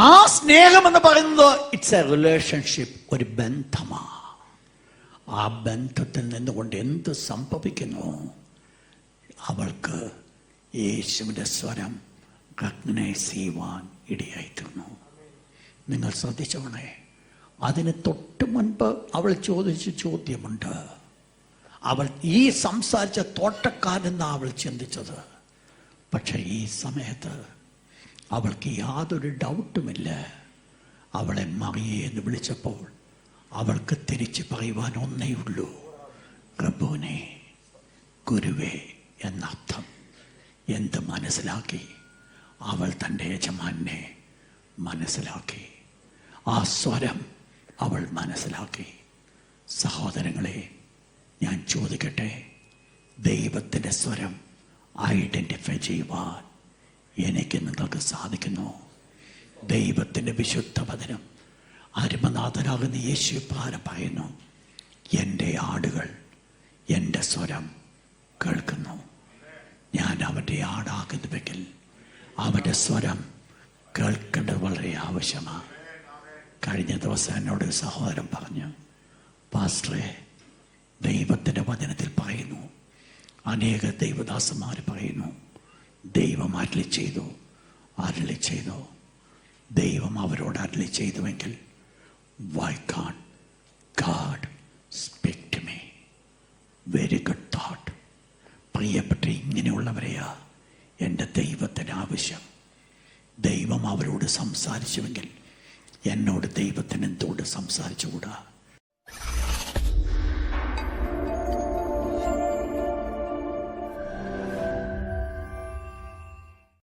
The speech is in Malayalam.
ആ സ്നേഹം എന്ന് പറയുന്നത് ഇറ്റ്സ് എ റിലേഷൻഷിപ്പ്, ഒരു ബന്ധമാണ്. ആ ബന്ധത്തിൽ നിന്നുകൊണ്ട് എന്ത് സംഭവിക്കുന്നു? അവൾക്ക് യേശുവിൻ്റെ സ്വരം റെക്കഗ്നൈസ് ചെയ്യുവാൻ ഇടയായിത്തീർന്നു. നിങ്ങൾ ശ്രദ്ധിച്ചോണേ, അതിന് തൊട്ട് മുൻപ് അവൾ ചോദിച്ച ചോദ്യമുണ്ട്. അവൾ ഈ സംസാരിച്ച തോട്ടക്കാരെന്നാണ് അവൾ ചിന്തിച്ചത്. പക്ഷെ ഈ സമയത്ത് അവൾക്ക് യാതൊരു ഡൗട്ടുമില്ല. അവളെ മറിയേ എന്ന് വിളിച്ചപ്പോൾ അവൾക്ക് തിരിച്ച് പറയുവാൻ ഒന്നേ ഉള്ളൂ, റബ്ബോനെ, ഗുരുവേ എന്നർത്ഥം. എന്ത് മനസ്സിലാക്കി? അവൾ തൻ്റെ യജമാനെ മനസ്സിലാക്കി. ആ സ്വരം അവൾ മനസ്സിലാക്കി. സഹോദരങ്ങളെ, ഞാൻ ചോദിക്കട്ടെ, ദൈവത്തിൻ്റെ സ്വരം ഐഡൻറ്റിഫൈ ചെയ്യുവാൻ എനിക്ക് നിങ്ങൾക്ക് സാധിക്കുന്നു? ദൈവത്തിൻ്റെ വിശുദ്ധ വചനം അരുമനാഥനാകുന്ന യേശു പറയുന്നു, എൻ്റെ ആടുകൾ എൻ്റെ സ്വരം കേൾക്കുന്നു. ഞാൻ അവൻ്റെ ആടാകുന്നുവെങ്കിൽ അവൻ്റെ സ്വരം കേൾക്കേണ്ടത് വളരെ ആവശ്യമാണ്. കഴിഞ്ഞ ദിവസം എന്നോട് സഹോദരൻ പറഞ്ഞു, പാസ്റ്ററെ, ദൈവത്തിൻ്റെ വചനത്തിൽ പറയുന്നു, അനേക ദൈവദാസന്മാർ പറയുന്നു, ദൈവം അരുളി ചെയ്തു. ദൈവം അവരോട് അരുളി ചെയ്തുവെങ്കിൽ why can't God speak to me? Very good thought. പ്രിയപ്പെട്ട, ഇങ്ങനെയുള്ളവരെയാ എൻ്റെ ദൈവത്തിന് ആവശ്യം. ദൈവം അവരോട് സംസാരിച്ചുവെങ്കിൽ എന്നോട് ദൈവത്തിന് എന്തുകൊണ്ട് സംസാരിച്ചുകൂടാ?